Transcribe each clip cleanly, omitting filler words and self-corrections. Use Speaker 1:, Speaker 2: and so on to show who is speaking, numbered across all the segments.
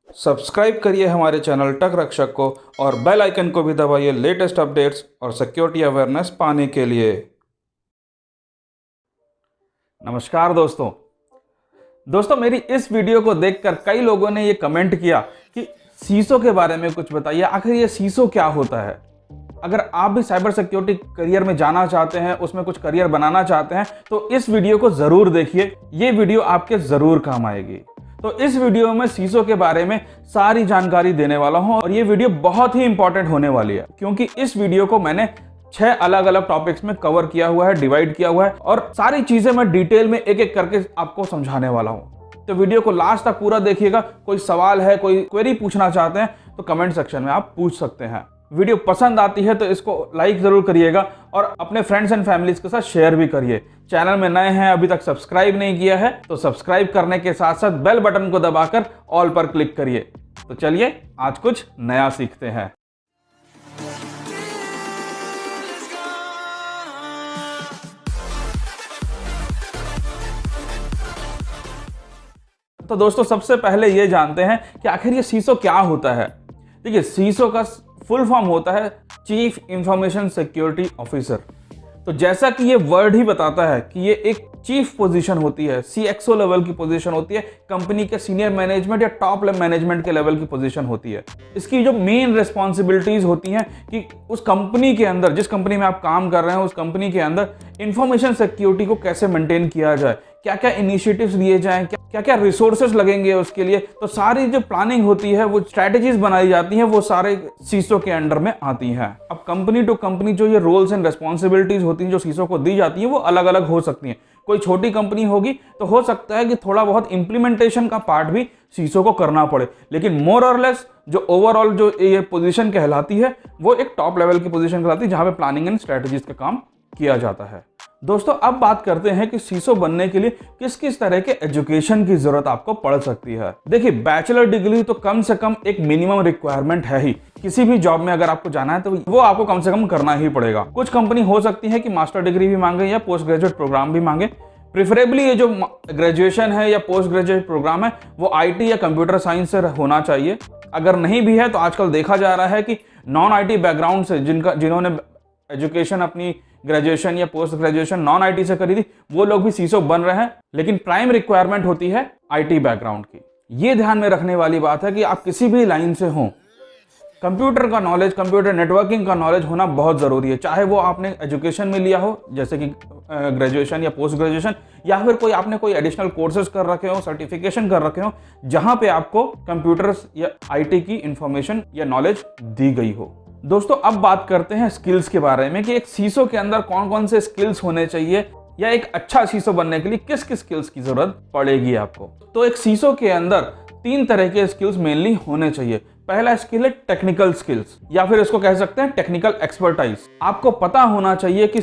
Speaker 1: Subscribe करिए हमारे channel टक रक्षक को और बेल आइकन को भी दबाइए लेटेस्ट अपडेट्स और सिक्योरिटी अवेयरनेस पाने के लिए। नमस्कार दोस्तों मेरी इस वीडियो को देखकर कई लोगों ने ये कमेंट किया कि सीसो के बारे में कुछ बताइए, आखिर ये सीसो क्या होता है। अगर आप भी साइबर सिक्योरिटी करियर में जाना चाहते हैं, उसमें कुछ करियर बनाना चाहते हैं, तो इस वीडियो को ज़रूर देखिए। ये वीडियो आपके ज़रूर काम आएगी। तो इस वीडियो में सीसो के बारे में सारी जानकारी देने वाला हूं और ये वीडियो बहुत ही इंपॉर्टेंट होने वाली है, क्योंकि इस वीडियो को मैंने 6 अलग अलग टॉपिक्स में कवर किया हुआ है, डिवाइड किया हुआ है और सारी चीजें मैं डिटेल में एक एक करके आपको समझाने वाला हूं। तो वीडियो को लास्ट तक पूरा देखिएगा। कोई सवाल है, कोई क्वेरी पूछना चाहते हैं तो कमेंट सेक्शन में आप पूछ सकते हैं। वीडियो पसंद आती है तो इसको लाइक जरूर करिएगा और अपने फ्रेंड्स एंड फैमिलीज के साथ शेयर भी करिए। चैनल में नए हैं, अभी तक सब्सक्राइब नहीं किया है तो सब्सक्राइब करने के साथ साथ बेल बटन को दबाकर ऑल पर क्लिक करिए। तो चलिए आज कुछ नया सीखते हैं। तो दोस्तों सबसे पहले ये जानते हैं कि आखिर ये सीसो क्या होता है। देखिए, सीसो का फुल फॉर्म होता है चीफ इंफॉर्मेशन सिक्योरिटी ऑफिसर। तो जैसा कि ये वर्ड ही बताता है कि ये एक चीफ पोजीशन होती है, सीएक्सओ लेवल की पोजीशन होती है, कंपनी के सीनियर मैनेजमेंट या टॉप मैनेजमेंट के लेवल की पोजीशन होती है। इसकी जो मेन रिस्पॉन्सिबिलिटीज होती हैं कि उस कंपनी के अंदर, जिस कंपनी में आप काम कर रहे हैं, उस कंपनी के अंदर इंफॉर्मेशन सिक्योरिटी को कैसे मेंटेन किया जाए, क्या क्या इनिशिएटिव्स लिए जाएं, क्या क्या रिसोर्सेस लगेंगे उसके लिए। तो सारी जो प्लानिंग होती है, वो स्ट्रैटेजीज बनाई जाती हैं, वो सारे सीसो के अंडर में आती हैं। अब कंपनी टू कंपनी जो ये रोल्स एंड रिस्पॉन्सिबिलिटीज होती हैं जो सीसो को दी जाती हैं, वो अलग अलग हो सकती हैं। कोई छोटी कंपनी होगी तो हो सकता है कि थोड़ा बहुत इंप्लीमेंटेशन का पार्ट भी सीसो को करना पड़े, लेकिन मोर और लेस जो ओवरऑल जो ये पोजीशन कहलाती है वो एक टॉप लेवल की पोजीशन कहलाती है, जहां पे प्लानिंग एंड स्ट्रेटजीज का काम किया जाता है। दोस्तों अब बात करते हैं कि सीसो बनने के लिए किस किस तरह के एजुकेशन की जरूरत आपको पड़ सकती है। देखिए, बैचलर डिग्री तो कम से कम एक मिनिमम रिक्वायरमेंट है ही। किसी भी जॉब में अगर आपको जाना है तो वो आपको कम से कम करना ही पड़ेगा। कुछ कंपनी हो सकती है कि मास्टर डिग्री भी मांगे या पोस्ट ग्रेजुएट प्रोग्राम भी मांगे। प्रेफरेबली ये जो ग्रेजुएशन है या पोस्ट ग्रेजुएट प्रोग्राम है वो आईटी या कंप्यूटर साइंस से होना चाहिए। अगर नहीं भी है तो आजकल देखा जा रहा है कि नॉन आईटी बैकग्राउंड से जिन्होंने एजुकेशन अपनी ग्रेजुएशन या पोस्ट ग्रेजुएशन नॉन आईटी से करी थी, वो लोग भी सीसो बन रहे हैं, लेकिन प्राइम रिक्वायरमेंट होती है आईटी बैकग्राउंड की। ये ध्यान में रखने वाली बात है कि आप किसी भी लाइन से हो, कंप्यूटर का नॉलेज, कंप्यूटर नेटवर्किंग का नॉलेज होना बहुत ज़रूरी है। चाहे वो आपने एजुकेशन में लिया हो जैसे कि ग्रेजुएशन या पोस्ट ग्रेजुएशन, या फिर कोई आपने कोई एडिशनल कोर्सेज कर रखे हो, सर्टिफिकेशन कर रखे हो, जहां पे आपको कंप्यूटर या आईटी की इंफॉर्मेशन या नॉलेज दी गई हो। दोस्तों अब बात करते हैं स्किल्स के बारे में कि एक सीसो के अंदर कौन कौन से स्किल्स होने चाहिए, या एक अच्छा सीसो बनने के लिए किस किस स्किल्स की जरूरत पड़ेगी आपको। तो एक सीसो के अंदर 3 तरह के स्किल्स मेनली होने चाहिए। पहला स्किल है टेक्निकल स्किल्स, या फिर इसको कह सकते हैं टेक्निकल एक्सपर्टाइज। आपको पता होना चाहिए कि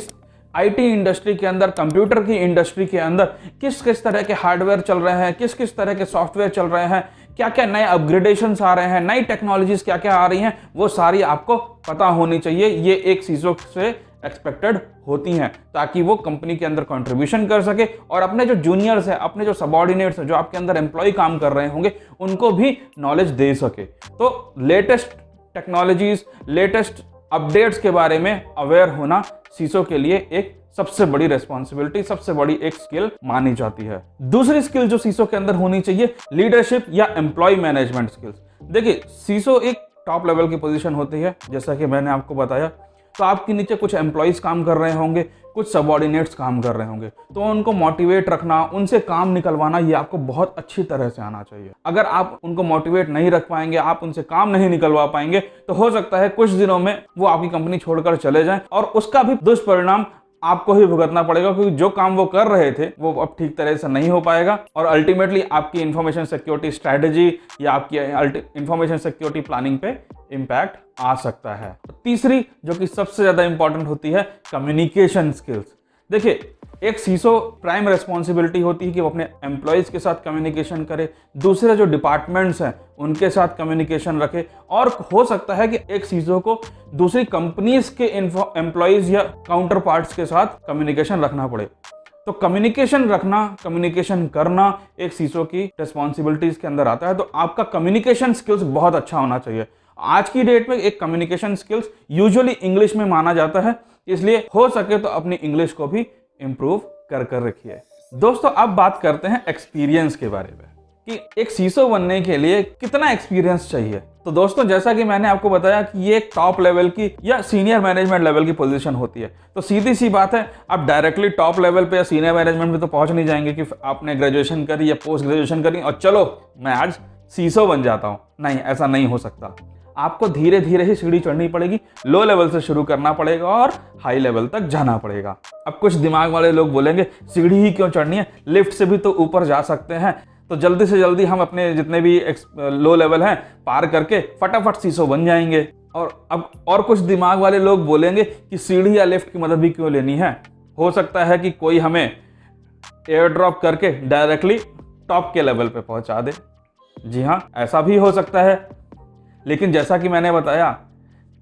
Speaker 1: आईटी इंडस्ट्री के अंदर, कंप्यूटर की इंडस्ट्री के अंदर किस किस तरह के हार्डवेयर चल रहे हैं, किस किस तरह के सॉफ्टवेयर चल रहे हैं, क्या क्या नए अपग्रेडेशंस आ रहे हैं, नई टेक्नोलॉजीज क्या क्या आ रही हैं, वो सारी आपको पता होनी चाहिए। ये एक सीसो से एक्सपेक्टेड होती हैं, ताकि वो कंपनी के अंदर कंट्रीब्यूशन कर सके और अपने जो जूनियर्स हैं, अपने जो सबऑर्डिनेट्स हैं, जो आपके अंदर एम्प्लॉय काम कर रहे होंगे, उनको भी नॉलेज दे सके। तो लेटेस्ट टेक्नोलॉजीज, लेटेस्ट अपडेट्स के बारे में अवेयर होना सीसो के लिए एक सबसे बड़ी रेस्पॉन्सिबिलिटी, सबसे बड़ी एक स्किल मानी जाती है। दूसरी स्किल जो सीसो के अंदर होनी चाहिए, लीडरशिप या एम्प्लॉय मैनेजमेंट स्किल्स। देखिए, सीसो एक टॉप लेवल की पोजीशन होती है, जैसा कि मैंने आपको बताया। तो आपके नीचे कुछ एम्प्लॉयज काम कर रहे होंगे, कुछ सबऑर्डिनेट्स काम कर रहे होंगे, तो उनको मोटिवेट रखना, उनसे काम निकलवाना, ये आपको बहुत अच्छी तरह से आना चाहिए। अगर आप उनको मोटिवेट नहीं रख पाएंगे, आप उनसे काम नहीं निकलवा पाएंगे, तो हो सकता है कुछ दिनों में वो आपकी कंपनी छोड़कर चले जाएं और उसका भी दुष्परिणाम आपको ही भुगतना पड़ेगा, क्योंकि जो काम वो कर रहे थे वो अब ठीक तरह से नहीं हो पाएगा और अल्टीमेटली आपकी इंफॉर्मेशन सिक्योरिटी स्ट्रेटजी या आपकी इंफॉर्मेशन सिक्योरिटी प्लानिंग पे इम्पैक्ट आ सकता है। तीसरी जो कि सबसे ज्यादा इंपॉर्टेंट होती है, कम्युनिकेशन स्किल्स। देखिए, एक सीसो प्राइम रिस्पॉन्सिबिलिटी होती है कि वो अपने एम्प्लॉयज़ के साथ कम्युनिकेशन करे, दूसरे जो डिपार्टमेंट्स हैं उनके साथ कम्युनिकेशन रखे, और हो सकता है कि एक सीसो को दूसरी कंपनीज के एम्प्लॉयज़ या काउंटर पार्ट्स के साथ कम्युनिकेशन रखना पड़े। तो कम्युनिकेशन रखना, कम्युनिकेशन करना एक सीसो की रिस्पॉन्सिबिलिटीज के अंदर आता है। तो आपका कम्युनिकेशन स्किल्स बहुत अच्छा होना चाहिए। आज की डेट में एक कम्युनिकेशन स्किल्स यूजुअली इंग्लिश में माना जाता है, इसलिए हो सके तो अपनी इंग्लिश को भी इंप्रूव कर रखिए। दोस्तों अब बात करते हैं एक्सपीरियंस के बारे में कि एक सीसो बनने के लिए कितना एक्सपीरियंस चाहिए। तो दोस्तों जैसा कि मैंने आपको बताया कि ये एक टॉप लेवल की या सीनियर मैनेजमेंट लेवल की पोजीशन होती है। तो सीधी सी बात है, आप डायरेक्टली टॉप लेवल पे या सीनियर मैनेजमेंट में तो पहुंच नहीं जाएंगे कि आपने ग्रेजुएशन करी या पोस्ट ग्रेजुएशन करी और चलो मैं आज सीसो बन जाता हूं। नहीं, ऐसा नहीं हो सकता। आपको धीरे धीरे ही सीढ़ी चढ़नी पड़ेगी, लो लेवल से शुरू करना पड़ेगा और हाई लेवल तक जाना पड़ेगा। अब कुछ दिमाग वाले लोग बोलेंगे सीढ़ी ही क्यों चढ़नी है, लिफ्ट से भी तो ऊपर जा सकते हैं। तो जल्दी से जल्दी हम अपने जितने भी लो लेवल हैं पार करके फटाफट सीसो बन जाएंगे। और कुछ दिमाग वाले लोग बोलेंगे कि सीढ़ी या लिफ्ट की मदद भी क्यों लेनी है, हो सकता है कि कोई हमें एयर ड्रॉप करके डायरेक्टली टॉप के लेवल पे पहुंचा दे। जी हाँ, ऐसा भी हो सकता है। लेकिन जैसा कि मैंने बताया,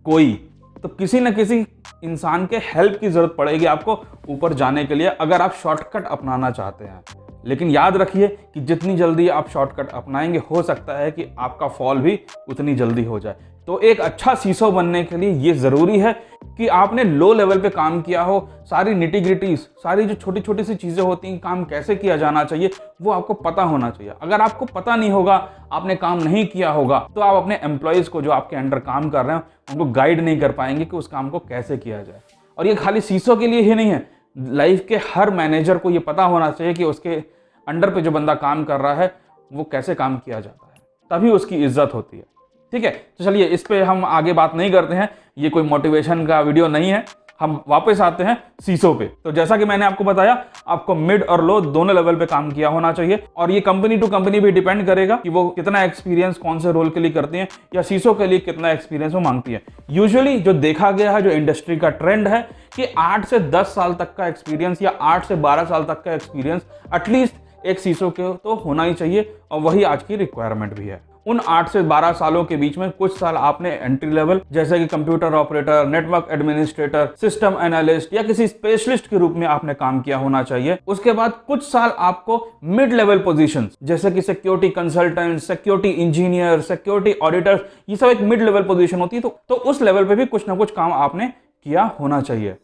Speaker 1: तो किसी न किसी इंसान के हेल्प की जरूरत पड़ेगी आपको ऊपर जाने के लिए, अगर आप शॉर्टकट अपनाना चाहते हैं। लेकिन याद रखिए कि जितनी जल्दी आप शॉर्टकट अपनाएंगे, हो सकता है कि आपका फॉल भी उतनी जल्दी हो जाए। तो एक अच्छा सीसो बनने के लिए ये जरूरी है कि आपने लो लेवल पे काम किया हो, सारी निटी-ग्रिटीज, सारी जो छोटी छोटी सी चीजें होती हैं, काम कैसे किया जाना चाहिए, वो आपको पता होना चाहिए। अगर आपको पता नहीं होगा, आपने काम नहीं किया होगा, तो आप अपने एम्प्लॉयज को जो आपके अंडर काम कर रहे हैं उनको गाइड नहीं कर पाएंगे कि उस काम को कैसे किया जाए। और ये खाली सीसो के लिए ही नहीं है, लाइफ के हर मैनेजर को ये पता होना चाहिए कि उसके अंडर पे जो बंदा काम कर रहा है वो कैसे काम किया जाता है, तभी उसकी इज्जत होती है। ठीक है, तो चलिए इस पे हम आगे बात नहीं करते हैं, ये कोई मोटिवेशन का वीडियो नहीं है। हम वापस आते हैं सीसो पे। तो जैसा कि मैंने आपको बताया, आपको मिड और लो दोनों लेवल पे काम किया होना चाहिए और ये कंपनी टू कंपनी भी डिपेंड करेगा कि वो कितना एक्सपीरियंस कौन से रोल के लिए करती है या सीसो के लिए कितना एक्सपीरियंस वो मांगती है। यूजुअली जो देखा गया है, जो इंडस्ट्री का ट्रेंड है कि 8 से 10 साल तक का एक्सपीरियंस या 8 से 12 साल तक का एक्सपीरियंस एटलीस्ट एक सीसो के तो होना ही चाहिए, और वही आज की रिक्वायरमेंट भी है। उन 8 से 12 सालों के बीच में कुछ साल आपने एंट्री लेवल जैसे कि computer operator, network administrator, system analyst या किसी स्पेशलिस्ट के रूप में आपने काम किया होना चाहिए। उसके बाद कुछ साल आपको मिड लेवल पोजीशंस जैसे कि security consultant, security engineer, security auditor, ये सब एक मिड लेवल पोजीशन होती है। तो उस लेवल पे भी कुछ ना कुछ काम आपने किया होना चाहिए।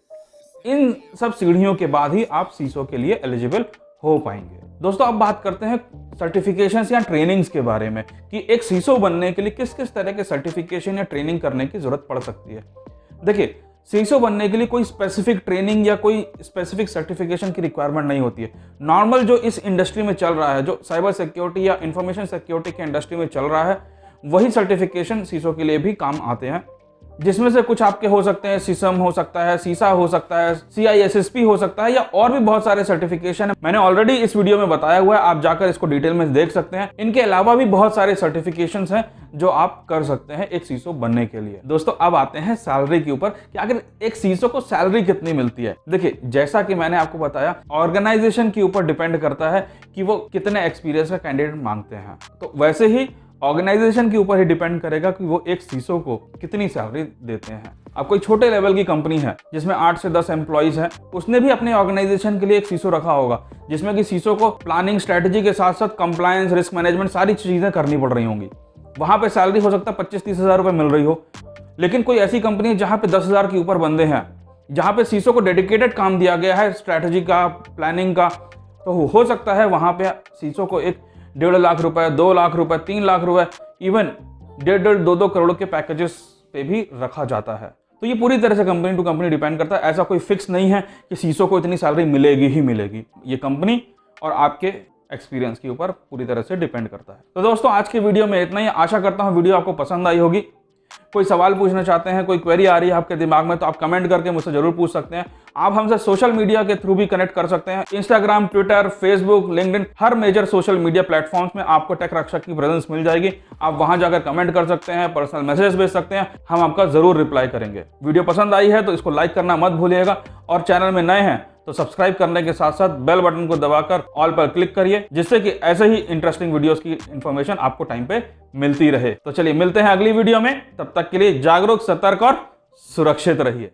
Speaker 1: इन सब सीढ़ियों के बाद ही आप सीसो के लिए एलिजिबल हो पाएंगे। दोस्तों अब बात करते हैं सर्टिफिकेशंस या ट्रेनिंग्स के बारे में कि एक सीसो बनने के लिए किस किस तरह के सर्टिफिकेशन या ट्रेनिंग करने की जरूरत पड़ सकती है। देखिए, सीसो बनने के लिए कोई स्पेसिफिक ट्रेनिंग या कोई स्पेसिफिक सर्टिफिकेशन की रिक्वायरमेंट नहीं होती है। नॉर्मल जो इस इंडस्ट्री में चल रहा है, जो साइबर सिक्योरिटी या इंफॉर्मेशन सिक्योरिटी के इंडस्ट्री में चल रहा है, वही सर्टिफिकेशन सीसो के लिए भी काम आते हैं, जिसमें से कुछ आपके हो सकते हैं सिसम हो सकता है, सीसा हो सकता है, CISSP हो सकता है, या और भी बहुत सारे सर्टिफिकेशन है। मैंने ऑलरेडी इस वीडियो में बताया हुआ है, आप जाकर इसको डिटेल में देख सकते हैं। इनके अलावा भी बहुत सारे सर्टिफिकेशंस हैं जो आप कर सकते हैं एक सीसो बनने के लिए। दोस्तों अब आते हैं सैलरी के ऊपर कि आखिर एक सीसो को सैलरी कितनी मिलती है। देखिए, जैसा कि मैंने आपको बताया, ऑर्गेनाइजेशन के ऊपर डिपेंड करता है कि वो कितने एक्सपीरियंस का कैंडिडेट मांगते हैं। तो वैसे ही ऑर्गेनाइजेशन के ऊपर ही डिपेंड करेगा कि वो एक सीसो को कितनी सैलरी देते हैं। अब कोई छोटे लेवल की कंपनी है जिसमें 8 से 10 एम्प्लॉइज हैं, उसने भी अपने ऑर्गेनाइजेशन के लिए एक सीसो रखा होगा, जिसमें कि सीसो को प्लानिंग स्ट्रेटजी के साथ साथ कंप्लायंस, रिस्क मैनेजमेंट, सारी चीजें करनी पड़ रही होंगी। वहां पे सैलरी हो सकता है 25-30 हज़ार रुपए मिल रही हो। लेकिन कोई ऐसी कंपनी है जहां पे 10 हज़ार के ऊपर बंदे हैं, जहां पे सीसो को डेडिकेटेड काम दिया गया है स्ट्रैटेजी का, प्लानिंग का, तो हो सकता है वहां पे सीसो को 1.5 लाख रुपए, 2 लाख रुपए, 3 लाख रुपए, इवन 1.5-2 करोड़ के पैकेजेस पे भी रखा जाता है। तो ये पूरी तरह से कंपनी टू कंपनी डिपेंड करता है। ऐसा कोई फिक्स नहीं है कि सीसो को इतनी सैलरी मिलेगी ही मिलेगी। ये कंपनी और आपके एक्सपीरियंस के ऊपर पूरी तरह से डिपेंड करता है। तो दोस्तों आज के वीडियो में इतना ही। आशा करता हूँ वीडियो आपको पसंद आई होगी। कोई सवाल पूछना चाहते हैं, कोई क्वेरी आ रही है आपके दिमाग में, तो आप कमेंट करके मुझसे जरूर पूछ सकते हैं। आप हमसे सोशल मीडिया के थ्रू भी कनेक्ट कर सकते हैं। इंस्टाग्राम, ट्विटर, फेसबुक, लिंक्डइन, हर मेजर सोशल मीडिया प्लेटफॉर्म्स में आपको टेक रक्षक की प्रेजेंस मिल जाएगी। आप वहां जाकर कमेंट कर सकते हैं, पर्सनल मैसेज भेज सकते हैं, हम आपका जरूर रिप्लाई करेंगे। वीडियो पसंद आई है तो इसको लाइक करना मत भूलिएगा, और चैनल में नए हैं तो सब्सक्राइब करने के साथ साथ बेल बटन को दबाकर ऑल पर क्लिक करिए, जिससे कि ऐसे ही इंटरेस्टिंग वीडियोस की इंफॉर्मेशन आपको टाइम पे मिलती रहे। तो चलिए मिलते हैं अगली वीडियो में, तब तक के लिए जागरूक, सतर्क और सुरक्षित रहिए।